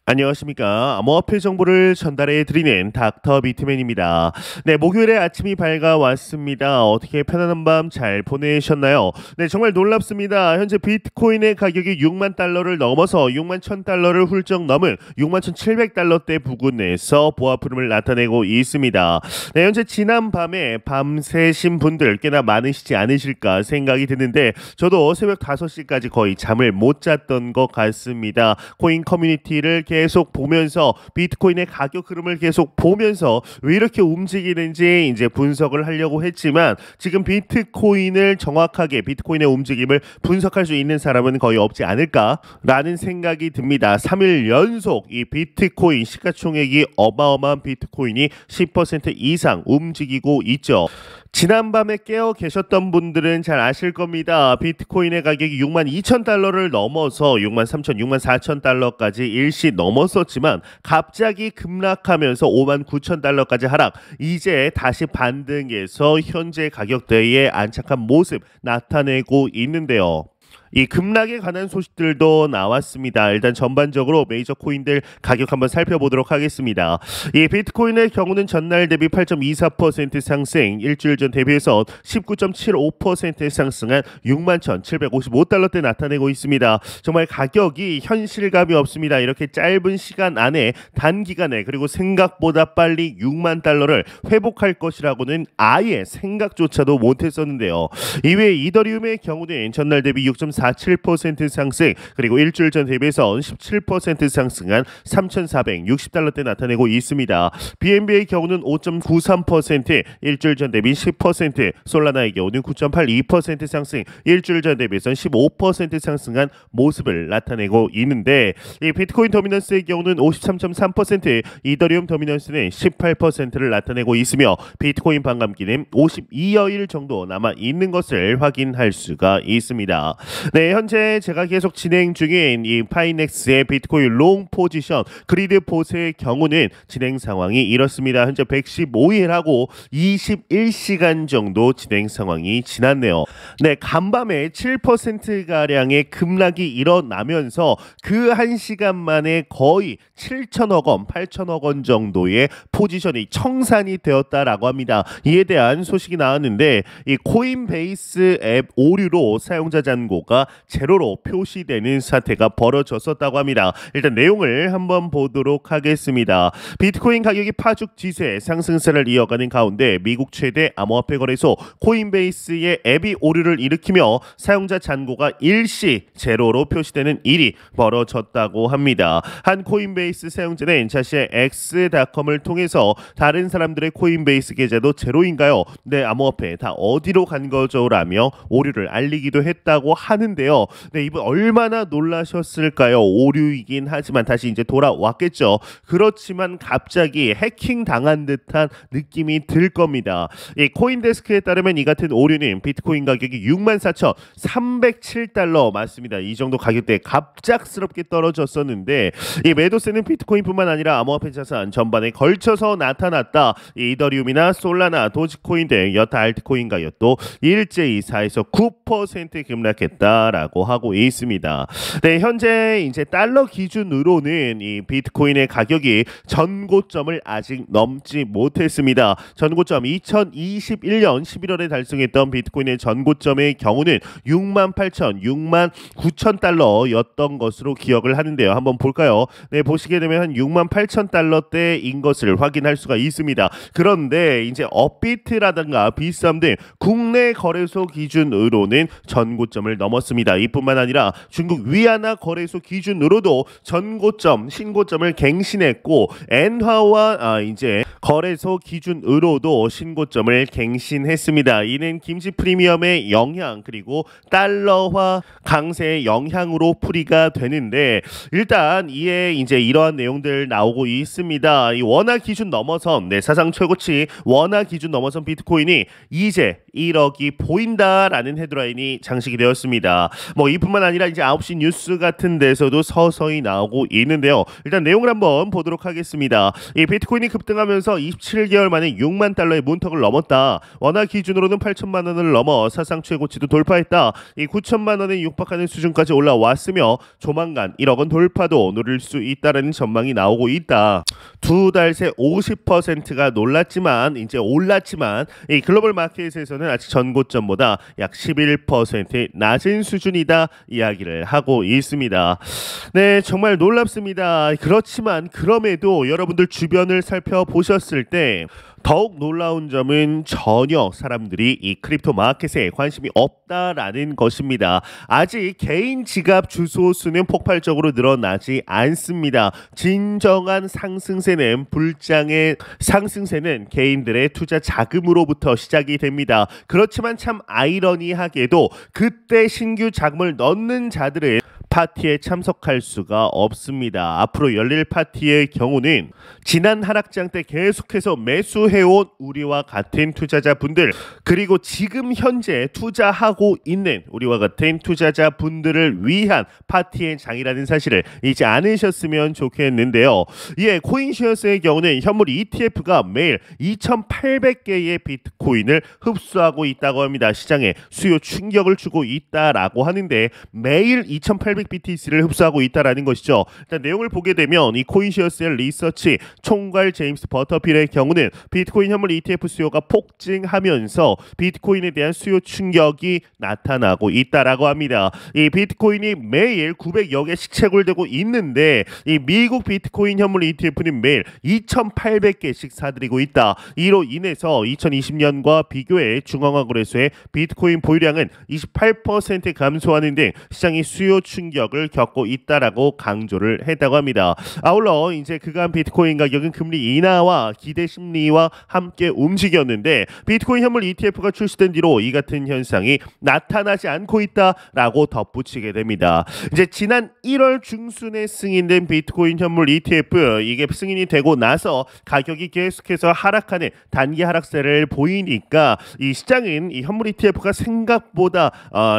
안녕하십니까. 암호화폐 정보를 전달해 드리는 닥터 비트맨입니다. 네, 목요일에 아침이 밝아왔습니다. 어떻게 편안한 밤 잘 보내셨나요? 네, 정말 놀랍습니다. 현재 비트코인의 가격이 6만 달러를 넘어서 6만 1,000달러를 훌쩍 넘은 6만 1,700달러대 부근에서 보합 흐름을 나타내고 있습니다. 네, 현재 지난 밤에 밤새신 분들 꽤나 많으시지 않으실까 생각이 드는데 저도 새벽 5시까지 거의 잠을 못 잤던 것 같습니다. 코인 커뮤니티를 계속 보면서 비트코인의 가격 흐름을 계속 보면서 왜 이렇게 움직이는지 이제 분석을 하려고 했지만 지금 비트코인을 정확하게 비트코인의 움직임을 분석할 수 있는 사람은 거의 없지 않을까라는 생각이 듭니다. 3일 연속 이 비트코인 시가총액이 어마어마한 비트코인이 10% 이상 움직이고 있죠. 지난밤에 깨어 계셨던 분들은 잘 아실 겁니다. 비트코인의 가격이 6만 2천 달러를 넘어서 6만 3천, 6만 4천 달러까지 일시 넘었었지만 갑자기 급락하면서 5만 9천 달러까지 하락. 이제 다시 반등해서 현재 가격대에 안착한 모습 나타내고 있는데요. 이 급락에 관한 소식들도 나왔습니다. 일단 전반적으로 메이저 코인들 가격 한번 살펴보도록 하겠습니다. 이 비트코인의 경우는 전날 대비 8.24% 상승, 일주일 전 대비해서 19.75% 상승한 61,755달러대 나타내고 있습니다. 정말 가격이 현실감이 없습니다. 이렇게 짧은 시간 안에 단기간에 그리고 생각보다 빨리 6만 달러를 회복할 것이라고는 아예 생각조차도 못했었는데요. 이외에 이더리움의 경우는 전날 대비 6.47% 상승 그리고 일주일 전 대비해서 17% 상승한 3,460달러대 나타내고 있습니다. BNB의 경우는 5.93% 일주일 전 대비 10%, 솔라나의 경우는 9.82% 상승 일주일 전 대비해서 15% 상승한 모습을 나타내고 있는데 이 비트코인 도미넌스의 경우는 53.3%, 이더리움 도미넌스는 18%를 나타내고 있으며 비트코인 반감기는 52여일 정도 남아 있는 것을 확인할 수가 있습니다. 네, 현재 제가 계속 진행 중인 이 파이넥스의 비트코인 롱 포지션 그리드 봇의 경우는 진행 상황이 이렇습니다. 현재 115일하고 21시간 정도 진행 상황이 지났네요. 네, 간밤에 7%가량의 급락이 일어나면서 그 1시간 만에 거의 7천억 원, 8천억 원 정도의 포지션이 청산이 되었다라고 합니다. 이에 대한 소식이 나왔는데 이 코인베이스 앱 오류로 사용자 잔고가 제로로 표시되는 사태가 벌어졌었다고 합니다. 일단 내용을 한번 보도록 하겠습니다. 비트코인 가격이 파죽 지세 상승세를 이어가는 가운데 미국 최대 암호화폐 거래소 코인베이스의 앱이 오류를 일으키며 사용자 잔고가 일시 제로로 표시되는 일이 벌어졌다고 합니다. 한 코인베이스 사용자는 자신의 X.com을 통해서 다른 사람들의 코인베이스 계좌도 제로인가요? 네, 암호화폐 다 어디로 간 거죠? 라며 오류를 알리기도 했다고 하는데요. 네, 이분 얼마나 놀라셨을까요? 오류이긴 하지만 다시 이제 돌아왔겠죠. 그렇지만 갑자기 해킹 당한 듯한 느낌이 들 겁니다. 이 코인데스크에 따르면 이 같은 오류는 비트코인 가격이 64,307달러 맞습니다. 이 정도 가격대에 갑작스럽게 떨어졌었는데 이 매도세는 비트코인뿐만 아니라 암호화폐 자산 전반에 걸쳐서 나타났다. 이더리움이나 솔라나, 도지코인 등 여타 알트코인 가격도 일제히 4에서 9% 급락했다라고 하고 있습니다. 네, 현재 이제 달러 기준으로는 이 비트코인의 가격이 전고점을 아직 넘지 못했습니다. 전고점 2021년 11월에 달성했던 비트코인의 전고점의 경우는 6만 8천, 6만 9천 달러였던 것으로 기억을 하는데요. 한번 볼까요? 네, 보시게 되면 한 6만 8천 달러대인 것을 확인할 수가 있습니다. 그런데 이제 업비트라든가 비썸 등 국내 거래소 기준으로는 전고점을 넘었습니다. 이뿐만 아니라 중국 위안화 거래소 기준으로도 전고점, 신고점을 갱신했고 엔화와 이제 거래소 기준으로도 신고점을 갱신했습니다. 이는 김치 프리미엄의 영향 그리고 달러화 강세의 영향으로 풀이가 되는데 일단 이에 이제 이러한 내용들 나오고 있습니다. 이 원화 기준 넘어선 사상 최고치 원화 기준 넘어선 비트코인이 이제 1억이 보인다라는 헤드라인이 장식이 되었습니다. 있습니다. 뭐 이뿐만 아니라 이제 9시 뉴스 같은 데서도 서서히 나오고 있는데요. 일단 내용을 한번 보도록 하겠습니다. 이 비트코인이 급등하면서 27개월 만에 6만 달러의 문턱을 넘었다. 원화 기준으로는 8천만 원을 넘어 사상 최고치도 돌파했다. 이 9천만 원에 육박하는 수준까지 올라왔으며 조만간 1억 원 돌파도 노릴 수 있다라는 전망이 나오고 있다. 두 달 새 50%가 놀랐지만 이제 올랐지만 이 글로벌 마켓에서는 아직 전고점보다 약 11% 낮은 수준이다 이야기를 하고 있습니다. 네, 정말 놀랍습니다. 그렇지만 그럼에도 여러분들 주변을 살펴보셨을 때 더욱 놀라운 점은 전혀 사람들이 이 크립토 마켓에 관심이 없다라는 것입니다. 아직 개인 지갑 주소 수는 폭발적으로 늘어나지 않습니다. 진정한 상승세는 불장의 상승세는 개인들의 투자 자금으로부터 시작이 됩니다. 그렇지만 참 아이러니하게도 그때 신규 자금을 넣는 자들은 파티에 참석할 수가 없습니다. 앞으로 열릴 파티의 경우는 지난 하락장 때 계속해서 매수해온 우리와 같은 투자자분들 그리고 지금 현재 투자하고 있는 우리와 같은 투자자분들을 위한 파티의 장이라는 사실을 잊지 않으셨으면 좋겠는데요. 예, 코인시어스의 경우는 현물 ETF가 매일 2,800개의 비트코인을 흡수하고 있다고 합니다. 시장에 수요 충격을 주고 있다라고 하는데 매일 2,800 BTC를 흡수하고 있다라는 것이죠. 일단 내용을 보게 되면 이 코인시어스의 리서치 총괄 제임스 버터필의 경우는 비트코인 현물 ETF 수요가 폭증하면서 비트코인에 대한 수요 충격이 나타나고 있다라고 합니다. 이 비트코인이 매일 900여 개씩 채굴되고 있는데 이 미국 비트코인 현물 ETF는 매일 2,800개씩 사들이고 있다. 이로 인해서 2020년과 비교해 중앙화 거래소의 비트코인 보유량은 28% 감소하는 등 시장이 수요 충격을 겪고 있다라고 강조를 했다고 합니다. 아울러 이제 그간 비트코인 가격은 금리 인하와 기대 심리와 함께 움직였는데 비트코인 현물 ETF가 출시된 뒤로 이 같은 현상이 나타나지 않고 있다라고 덧붙이게 됩니다. 이제 지난 1월 중순에 승인된 비트코인 현물 ETF 이게 승인이 되고 나서 가격이 계속해서 하락하는 단기 하락세를 보이니까 이 시장은 이 현물 ETF가 생각보다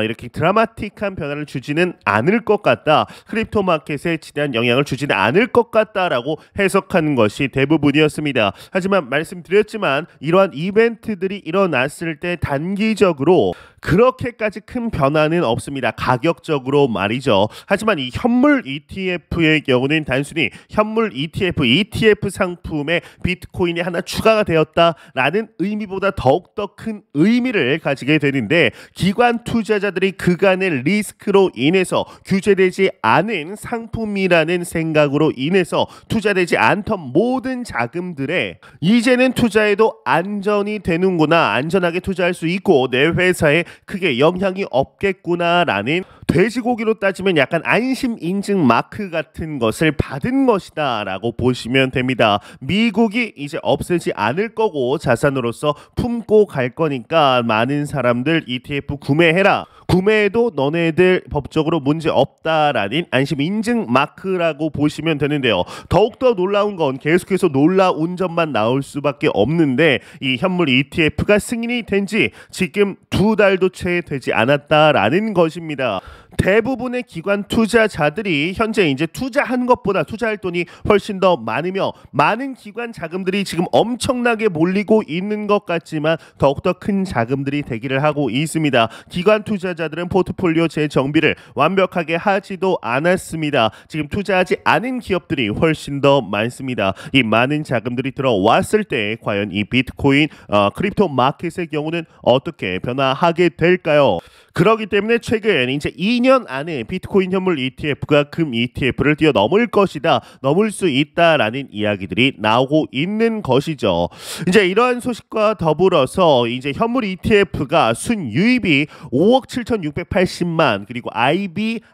이렇게 드라마틱한 변화를 주지는 않을 것 같다. 크립토 마켓에 지대한 영향을 주지는 않을 것 같다라고 해석하는 것이 대부분이었습니다. 하지만 말씀드렸지만 이러한 이벤트들이 일어났을 때 단기적으로 그렇게까지 큰 변화는 없습니다. 가격적으로 말이죠. 하지만 이 현물 ETF의 경우는 단순히 현물 ETF 상품에 비트코인이 하나 추가가 되었다라는 의미보다 더욱더 큰 의미를 가지게 되는데 기관 투자자들이 그간의 리스크로 인해서 규제되지 않은 상품이라는 생각으로 인해서 투자되지 않던 모든 자금들에 이제는 투자해도 안전이 되는구나, 안전하게 투자할 수 있고 내 회사에 크게 영향이 없겠구나라는 돼지고기로 따지면 약간 안심 인증 마크 같은 것을 받은 것이다 라고 보시면 됩니다. 미국이 이제 없애지 않을 거고 자산으로서 품고 갈 거니까 많은 사람들 ETF 구매해라. 구매해도 너네들 법적으로 문제 없다라는 안심 인증 마크라고 보시면 되는데요. 더욱더 놀라운 건 계속해서 놀라운 점만 나올 수밖에 없는데 이 현물 ETF가 승인이 된 지 지금 2달도 채 되지 않았다라는 것입니다. 대부분의 기관 투자자들이 현재 이제 투자한 것보다 투자할 돈이 훨씬 더 많으며 많은 기관 자금들이 지금 엄청나게 몰리고 있는 것 같지만 더욱더 큰 자금들이 대기를 하고 있습니다. 기관 투자자들은 포트폴리오 재정비를 완벽하게 하지도 않았습니다. 지금 투자하지 않은 기업들이 훨씬 더 많습니다. 이 많은 자금들이 들어왔을 때 과연 이 비트코인 크립토 마켓의 경우는 어떻게 변화하게 될까요? 그렇기 때문에 최근 이제 2년 안에 비트코인 현물 ETF가 금 ETF를 뛰어넘을 것이다, 넘을 수 있다라는 이야기들이 나오고 있는 것이죠. 이제 이러한 소식과 더불어서 이제 현물 ETF가 순유입이 5억 7,680만 그리고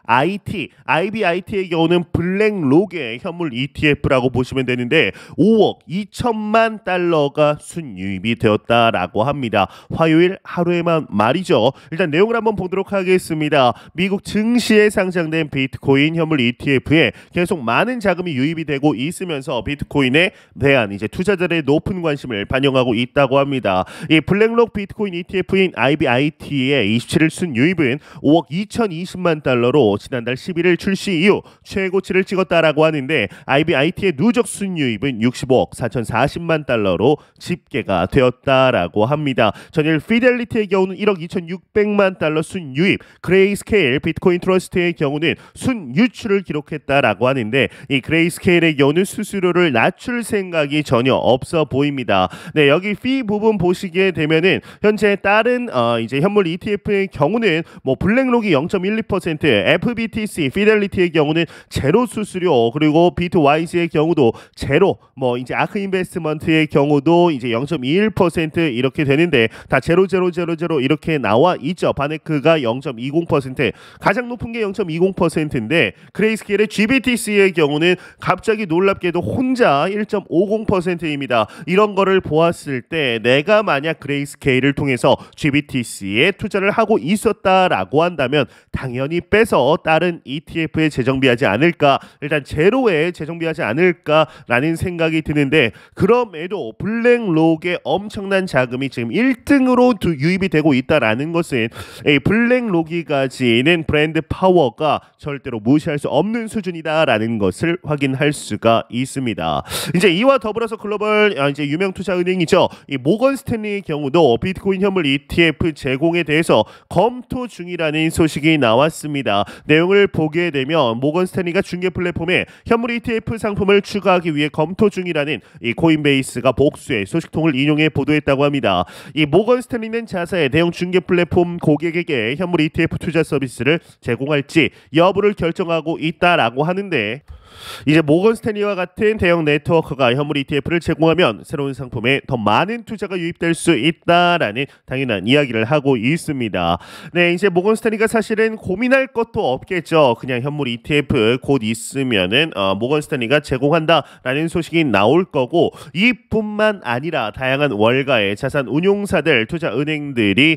IBIT의 경우는 블랙록의 현물 ETF라고 보시면 되는데 5억 2천만 달러가 순유입이 되었다라고 합니다. 화요일 하루에만 말이죠. 일단 내용을 한번 보도록 하겠습니다. 미국 미국 증시에 상장된 비트코인 현물 ETF에 계속 많은 자금이 유입이 되고 있으면서 비트코인에 대한 이제 투자자들의 높은 관심을 반영하고 있다고 합니다. 이 블랙록 비트코인 ETF인 IBIT의 27일 순유입은 5억 2,020만 달러로 지난달 11일 출시 이후 최고치를 찍었다라고 하는데 IBIT의 누적 순유입은 65억 4,040만 달러로 집계가 되었다라고 합니다. 전일 피델리티의 경우는 1억 2,600만 달러 순유입, 그레이스케일 비트코인 트러스트의 경우는 순유출을 기록했다라고 하는데 이 그레이스케일의 경우는 수수료를 낮출 생각이 전혀 없어 보입니다. 네, 여기 피 부분 보시게 되면은 현재 다른 이제 현물 ETF의 경우는 뭐 블랙록이 0.12%, FBTC, 피델리티의 경우는 제로 수수료, 그리고 비트와이즈의 경우도 제로, 뭐 이제 아크 인베스트먼트의 경우도 이제 0.21% 이렇게 되는데 다 제로 이렇게 나와 있죠. 바네크가 0.20%, 가장 높은 게 0.20%인데 그레이스케일의 GBTC의 경우는 갑자기 놀랍게도 혼자 1.50%입니다. 이런 거를 보았을 때 내가 만약 그레이스케일을 통해서 GBTC에 투자를 하고 있었다라고 한다면 당연히 빼서 다른 ETF에 재정비하지 않을까, 일단 제로에 재정비하지 않을까라는 생각이 드는데, 그럼에도 블랙록에 엄청난 자금이 지금 1등으로 유입이 되고 있다라는 것은 이 블랙록이 가지는 브랜드 파워가 절대로 무시할 수 없는 수준이다라는 것을 확인할 수가 있습니다. 이제 이와 더불어서 글로벌 이제 유명 투자 은행이죠. 이 모건 스탠리의 경우도 비트코인 현물 ETF 제공에 대해서 검토 중이라는 소식이 나왔습니다. 내용을 보게 되면 모건 스탠리가 중개 플랫폼에 현물 ETF 상품을 추가하기 위해 검토 중이라는 이 코인베이스가 복수의 소식통을 인용해 보도했다고 합니다. 이 모건 스탠리는 자사의 대형 중개 플랫폼 고객에게 현물 ETF 투자 서비스를 제공할지 여부를 결정하고 있다라고 하는데, 이제 모건 스탠리와 같은 대형 네트워크가 현물 ETF를 제공하면 새로운 상품에 더 많은 투자가 유입될 수 있다라는 당연한 이야기를 하고 있습니다. 네, 이제 모건 스탠리가 사실은 고민할 것도 없겠죠. 그냥 현물 ETF 곧 있으면은 모건 스탠리가 제공한다라는 소식이 나올 거고, 이뿐만 아니라 다양한 월가의 자산 운용사들, 투자 은행들이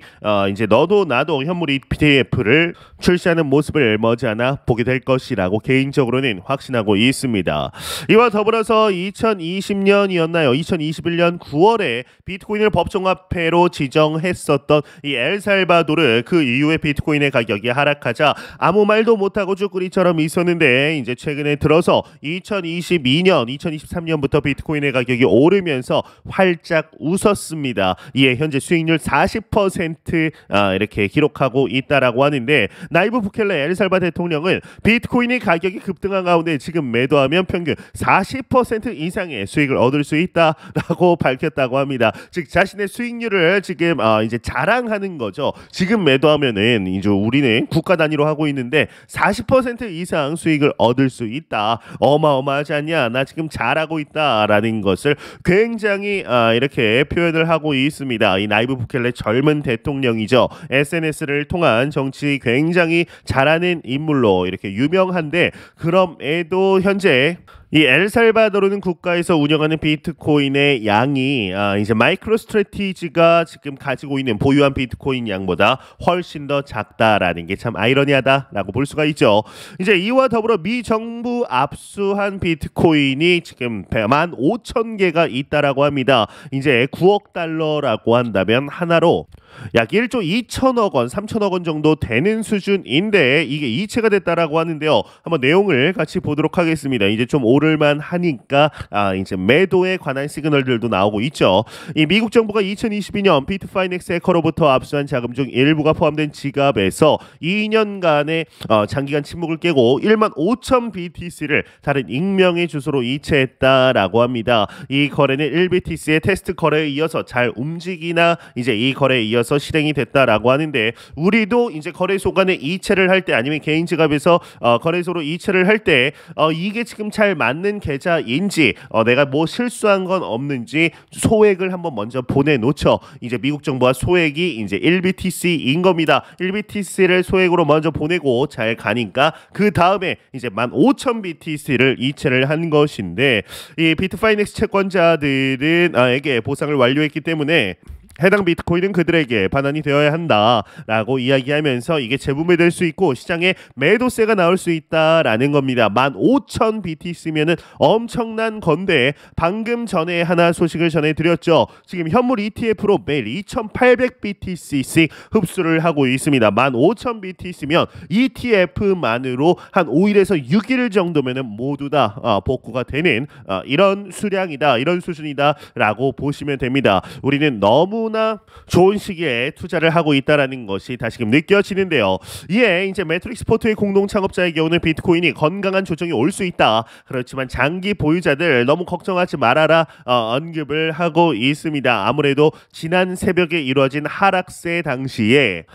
이제 너도 나도 현물 ETF를 출시하는 모습을 머지않아 보게 될 것이라고 개인적으로는 확신하고 있습니다. 이와 더불어서 2020년이었나요? 2021년 9월에 비트코인을 법정화폐로 지정했었던 이 엘살바도르, 그 이후에 비트코인의 가격이 하락하자 아무 말도 못하고 쭈꾸리처럼 있었는데, 이제 최근에 들어서 2022년, 2023년부터 비트코인의 가격이 오르면서 활짝 웃었습니다. 이에 현재 수익률 40% 이렇게 기록하고 있다라고 하는데, 나이브 부켈레 엘살바 대통령은 비트코인의 가격이 급등한 가운데 지금 매도하면 평균 40% 이상의 수익을 얻을 수 있다라고 밝혔다고 합니다. 즉 자신의 수익률을 지금 이제 자랑하는 거죠. 지금 매도하면은 이제 우리는 국가 단위로 하고 있는데 40% 이상 수익을 얻을 수 있다. 어마어마하지 않냐? 나 지금 잘하고 있다라는 것을 굉장히 이렇게 표현을 하고 있습니다. 이 나이브 부켈레 젊은 대통령이죠. SNS를 통한 정치 굉장히 잘하는 인물로 이렇게 유명한데, 그럼에도 현재 이 엘살바도르는 국가에서 운영하는 비트코인의 양이 이제 마이크로 스트래티지가 지금 가지고 있는 보유한 비트코인 양보다 훨씬 더 작다라는 게 참 아이러니하다라고 볼 수가 있죠. 이제 이와 더불어 미 정부 압수한 비트코인이 지금 15,000개가 있다라고 합니다. 이제 9억 달러라고 한다면 하나로 약 1조 2천억 원, 3천억 원 정도 되는 수준인데 이게 이체가 됐다라고 하는데요. 한번 내용을 같이 보도록 하겠습니다. 이제 좀 오를만 하니까 이제 매도에 관한 시그널들도 나오고 있죠. 이 미국 정부가 2022년 비트파이넥스 해커로부터 압수한 자금 중 일부가 포함된 지갑에서 2년간의 장기간 침묵을 깨고 15,000 BTC를 다른 익명의 주소로 이체했다라고 합니다. 이 거래는 1BTC의 테스트 거래에 이어서 잘 움직이나 이제 이 거래에 이어서 실행이 됐다라고 하는데, 우리도 이제 거래소 간에 이체를 할 때 아니면 개인 지갑에서 거래소로 이체를 할 때 이게 지금 잘 맞는 계좌인지 내가 뭐 실수한 건 없는지 소액을 한번 먼저 보내놓죠. 이제 미국 정부와 소액이 이제 1BTC인 겁니다. 1BTC를 소액으로 먼저 보내고 잘 가니까 그 다음에 이제 15,000 BTC를 이체를 한 것인데, 이 비트파이넥스 채권자들은 에게 보상을 완료했기 때문에 해당 비트코인은 그들에게 반환이 되어야 한다라고 이야기하면서 이게 재분배될 수 있고 시장에 매도세가 나올 수 있다라는 겁니다. 15,000 BTC면은 엄청난 건데 방금 전에 하나 소식을 전해드렸죠. 지금 현물 ETF로 매일 2,800 BTC씩 흡수를 하고 있습니다. 15,000 BTC면 ETF만으로 한 5일에서 6일 정도면은 모두 다 복구가 되는 이런 수량이다, 이런 수준이다라고 보시면 됩니다. 우리는 너무나 좋은 시기에 투자를 하고 있다라는 것이 다시금 느껴지는데요. 이에 이제 매트릭스 포트의 공동 창업자의 경우는 비트코인이 건강한 조정이 올 수 있다. 그렇지만 장기 보유자들 너무 걱정하지 말아라 언급을 하고 있습니다. 아무래도 지난 새벽에 이루어진 하락세 당시에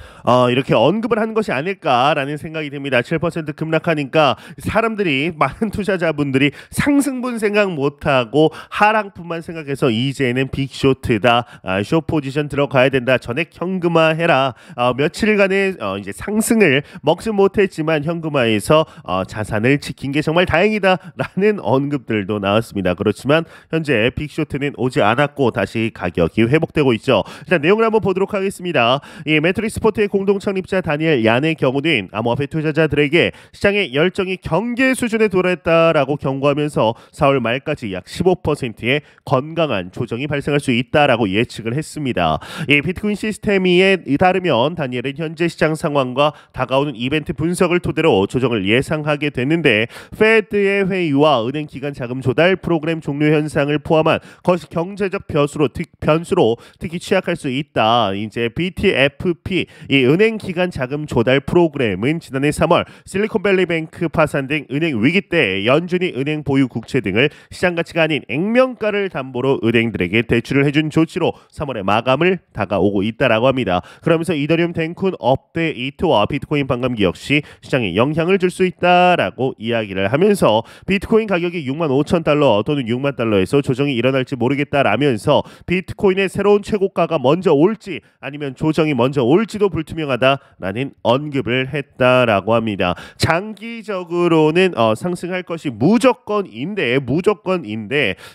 이렇게 언급을 한 것이 아닐까라는 생각이 듭니다. 7% 급락하니까 사람들이 많은 투자자분들이 상승분 생각 못하고 하락분만 생각해서 이제는 빅쇼트다, 숏 포지션 들어가야 된다, 전액 현금화해라, 며칠간의 이제 상승을 먹지 못했지만 현금화해서 자산을 지킨 게 정말 다행이다라는 언급들도 나왔습니다. 그렇지만 현재 빅쇼트는 오지 않았고 다시 가격이 회복되고 있죠. 일단 내용을 한번 보도록 하겠습니다. 이 매트릭스 포트의 공동 창립자 다니엘 얀의 경우는 암호화폐 투자자들에게 시장의 열정이 경계 수준에 도달했다라고 경고하면서 4월 말까지 약 15%의 건강한 조정이 발생할 수 있다라고 예측을 했습니다. 이 비트코인 시스템에 따르면 다니엘은 현재 시장 상황과 다가오는 이벤트 분석을 토대로 조정을 예상하게 됐는데 페드의 회의와 은행 기간 자금 조달 프로그램 종료 현상을 포함한 거시 경제적 변수로 특히 취약할 수 있다. 이제 BTFP 이 은행 기간 자금 조달 프로그램은 지난해 3월 실리콘밸리뱅크 파산 등 은행 위기 때 연준이 은행 보유 국채 등을 시장 가치가 아닌 액면가를 담보로 은행들에게 대출을 해준 조치로 3월에 마감을 다가오고 있다라고 합니다. 그러면서 이더리움 덴쿤 업데이트와 비트코인 반감기 역시 시장에 영향을 줄 수 있다라고 이야기를 하면서 비트코인 가격이 65,000달러 또는 6만 달러에서 조정이 일어날지 모르겠다라면서 비트코인의 새로운 최고가가 먼저 올지 아니면 조정이 먼저 올지도 불투명하다라는 언급을 했다라고 합니다. 장기적으로는 상승할 것이 무조건인데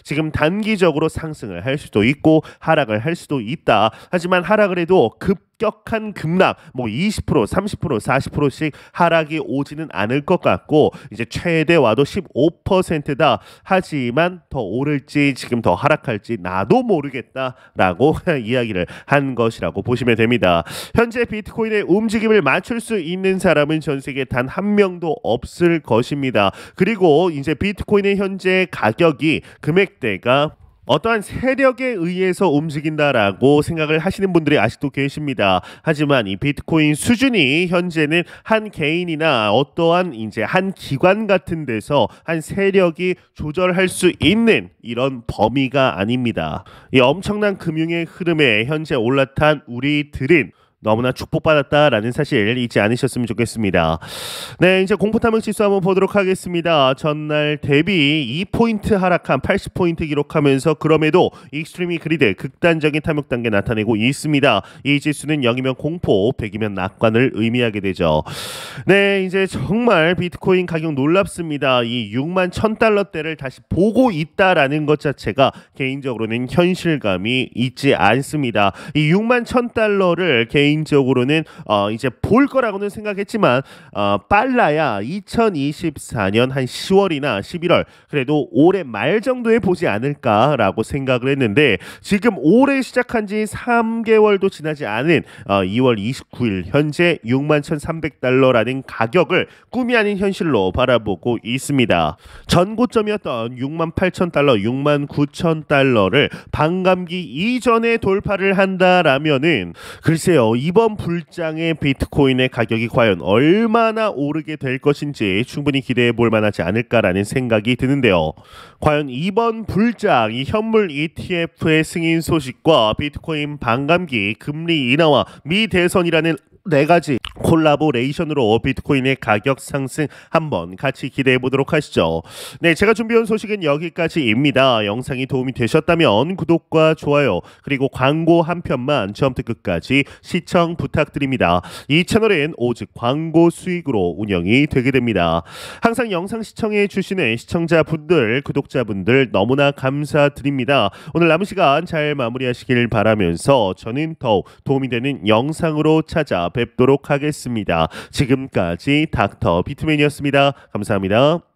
지금 단기적으로 상승을 할 수도 있고 하락을 할 수도 있다. 하지만 하락을 해도 급격한 급락 20% 30% 40%씩 하락이 오지는 않을 것 같고 이제 최대 와도 15%다. 하지만 더 오를지 지금 더 하락할지 나도 모르겠다라고 이야기를 한 것이라고 보시면 됩니다. 현재 비트코인의 움직임을 맞출 수 있는 사람은 전 세계 단 한 명도 없을 것입니다. 그리고 이제 비트코인의 현재 가격이 금액대가 어떠한 세력에 의해서 움직인다라고 생각을 하시는 분들이 아직도 계십니다. 하지만 이 비트코인 수준이 현재는 한 개인이나 어떠한 이제 한 기관 같은 데서 한 세력이 조절할 수 있는 이런 범위가 아닙니다. 이 엄청난 금융의 흐름에 현재 올라탄 우리들은 너무나 축복받았다라는 사실 잊지 않으셨으면 좋겠습니다. 네, 이제 공포탐욕 지수 한번 보도록 하겠습니다. 전날 대비 2포인트 하락한 80포인트 기록하면서 그럼에도 익스트리미 그리드 극단적인 탐욕 단계 나타내고 있습니다. 이 지수는 0이면 공포, 100이면 낙관을 의미하게 되죠. 네, 이제 정말 비트코인 가격 놀랍습니다. 이 6만 1,000달러대를 다시 보고 있다라는 것 자체가 개인적으로는 현실감이 있지 않습니다. 이 6만 1,000달러를 개인적으로는 이제 볼 거라고는 생각했지만 빨라야 2024년 한 10월이나 11월 그래도 올해 말 정도에 보지 않을까라고 생각을 했는데 지금 올해 시작한 지 3개월도 지나지 않은 2월 29일 현재 61,300달러라는 가격을 꿈이 아닌 현실로 바라보고 있습니다. 전고점이었던 68,000달러, 69,000달러를 반감기 이전에 돌파를 한다라면은 글쎄요, 이번 불장의 비트코인의 가격이 과연 얼마나 오르게 될 것인지 충분히 기대해 볼 만하지 않을까라는 생각이 드는데요. 과연 이번 불장 이 현물 ETF의 승인 소식과 비트코인 반감기, 금리 인하와 미 대선이라는 네 가지 콜라보레이션으로 비트코인의 가격 상승 한번 같이 기대해 보도록 하시죠. 네, 제가 준비한 소식은 여기까지입니다. 영상이 도움이 되셨다면 구독과 좋아요 그리고 광고 한 편만 처음부터 끝까지 시청 부탁드립니다. 이 채널은 오직 광고 수익으로 운영이 되게 됩니다. 항상 영상 시청해 주시는 시청자분들, 구독자분들 너무나 감사드립니다. 오늘 남은 시간 잘 마무리하시길 바라면서 저는 더욱 도움이 되는 영상으로 찾아뵙도록 하겠습니다. 지금까지 닥터 비트맨이었습니다. 감사합니다.